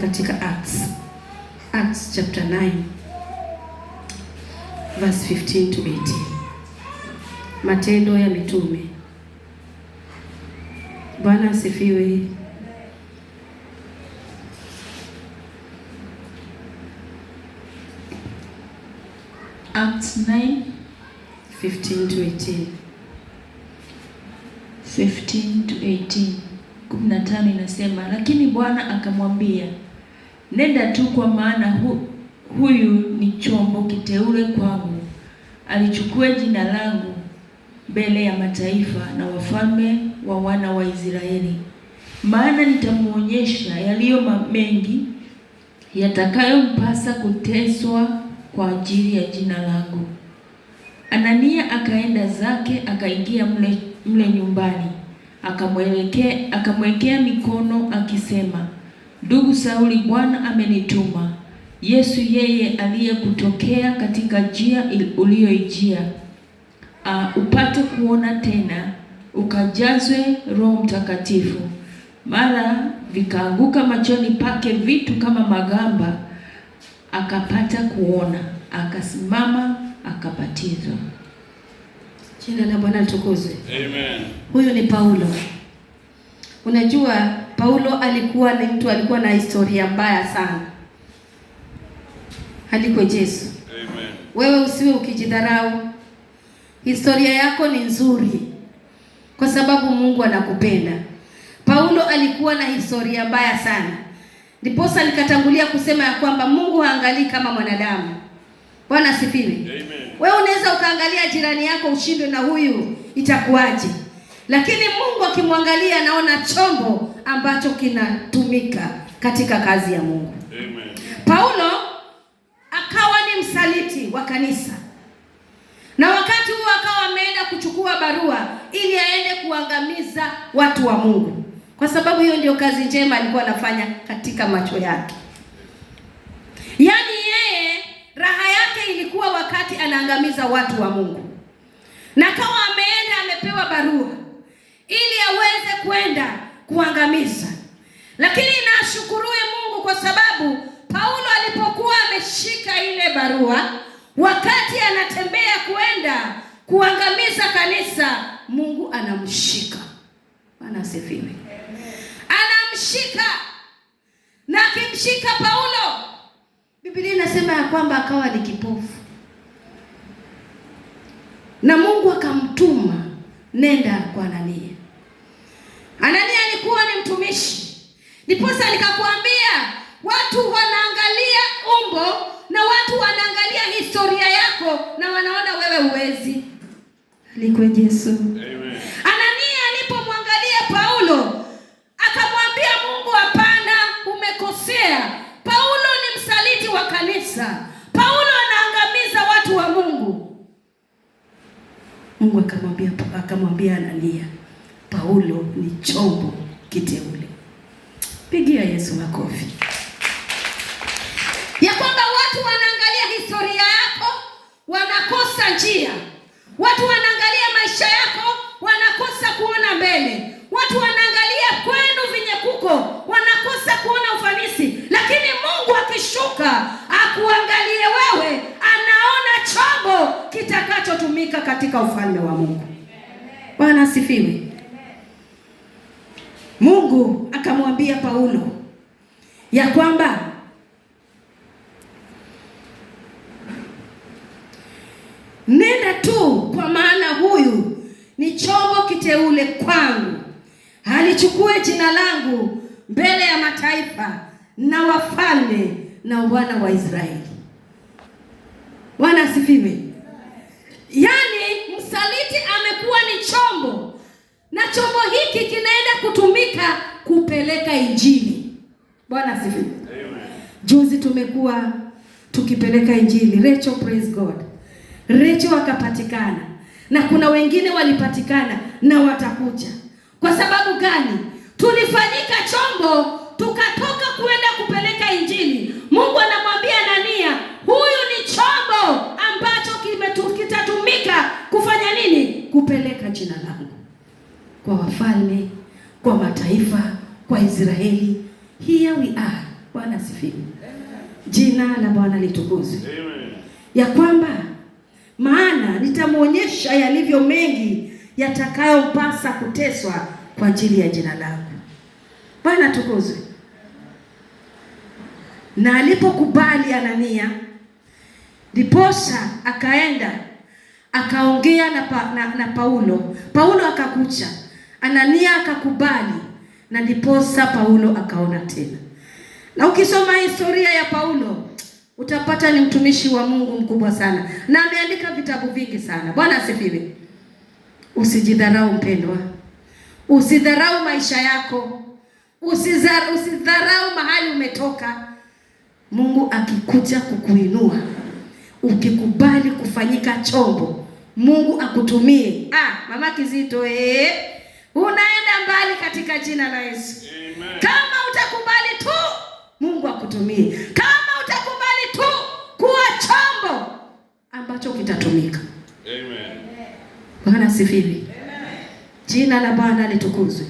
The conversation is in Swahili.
Katika Acts chapter 9 verse 15 to 18. Matendo ya Mitume. Bwana asifiwe. Acts 9 15 to 18. 15 to 18. 15 inasema, lakini Bwana akamwambia, nenda tu, kwa maana huyu ni chombo kiteule kwangu, alichukua jina langu mbele ya mataifa na wafalme wa wana wa Israeli. Maana nitamuonyesha yaliyo mengi yatakayompasa kuteswa kwa ajili ya jina langu. Anania akaenda zake, akaingia mle nyumbani, akamwekea mikono akisema, ndugu Sauli, Bwana amenituma Yesu, yeye aliyekutokea katika njia uliyoijia, upate kuona tena, ukajazwe Roho Mtakatifu. Mara vikaanguka machoni pake vitu kama magamba, akapata kuona, akasimama, akabatizwa. Jina la Bwana litukuzwe. Amen. Huyu ni Paulo. Unajua Paulo alikuwa na historia mbaya sana. Haliko Yesu. Amen. Wewe usiwe ukijidharau. Historia yako ni nzuri kwa sababu Mungu anakupenda. Paulo alikuwa na historia mbaya sana. Ndiposa nikatangulia kusema ya kwamba Mungu haangalii kama mwanadamu. Bwana asifiwe. Amen. Wewe unaweza ukaangalia jirani yako ushindwe na huyu, itakuwaje? Lakini Mungu akimwangalia anaona chombo ambacho kinatumika katika kazi ya Mungu. Amen. Paulo akawa ni msaliti wa kanisa. Na wakati huo akawa ameenda kuchukua barua ili aende kuangamiza watu wa Mungu. Kwa sababu hiyo ndio kazi njema alikuwa anafanya katika macho yake. Yaani yeye raha yake ilikuwa wakati anaangamiza watu wa Mungu. Na kawa ameenda amepewa barua ili aweze kwenda kuangamiza. Lakini nashukuriwe Mungu kwa sababu Paulo alipokuwa ameshika ile barua, wakati anatembea kwenda kuangamiza kanisa, Mungu anamshika. Bwana asifiwe. Anamshika. Na akimshika Paulo, Biblia inasema ya kwamba akawa ni kipofu. Na Mungu akamtuma, nenda kwa Anania. Anania alikuwa ni mtumishi. Ndiposa nikakwambia watu wanaangalia umbo na watu wanaangalia historia yako na wanaona wewe huwezi. Aliko Yesu. Amen. Anania alipomwangalia Paulo akamwambia Mungu, hapana, umekosea. Paulo ni msaliti wa kanisa. Paulo anaangamiza watu wa Mungu. Mungu akamwambia Anania, Paulo ni chombo kiteule. Pigia Yesu makofi. Ya kwamba watu wanaangalia historia yako, wanakosa njia. Watu wanaangalia maisha yako, wanakosa kuona mbele. Watu wanaangalia kwenu vinyekuko, wanakosa kuona ufanisi. Lakini Mungu akishuka, akuangalie wewe, anaona chombo kitakachotumika katika ufalme wa Mungu. Bwana asifiwe. Mungu akamwambia Paulo ya kwamba nenda tu, kwa maana huyu ni chombo kiteule kwangu, alichukue jina langu mbele ya mataifa na wafalme na wana wa Israeli. Bwana asifiwe. Yaani msaliti amekuwa ni chombo, na chombo hiki kinaenda kutumika kupeleka injili. Bwana asifiwe. Juzi tumekuwa tukipeleka injili. Rachel, praise God. Rachel akapatikana, na kuna wengine walipatikana na watakuja. Kwa sababu gani? Tulifanyika chombo, tukatoka kuenda kupeleka injili. Mungu anamwambia Anania, huyu ni chombo ambacho kitatumika kufanya nini? Kupeleka jina langu kwa wafalme, kwa mataifa, kwa Israeli. Here we are. Bwana asifiwe. Jina la Bwana litukuzwe. Ya kwamba maana nitamwonyesha yalivyo mengi yatakayompasa kuteswa kwa ajili ya jina langu. Bwana tukuzwe. Na alipokubali Anania, ndiposa akaenda akaongea na Paulo. Paulo akakucha, Anania akakubali, na ndiposa Paulo akaona tena. Na ukisoma historia ya Paulo utapata ni mtumishi wa Mungu mkubwa sana, na ameandika vitabu vingi sana. Bwana asifiwe. Usijidharau mpendwa, usidharau maisha yako, usidharau mahali umetoka. Mungu akikuja kukuinua, ukikubali kufanyika chombo, Mungu akutumie. Mama Kizito, unaenda mbali katika jina la Yesu. Amen. Kama utakubali tu, Mungu akutumie. Kama utakubali tu kuwa chombo ambacho kitatumika. Amen. Bwana asifiwe. Jina la Bwana litukuzwe.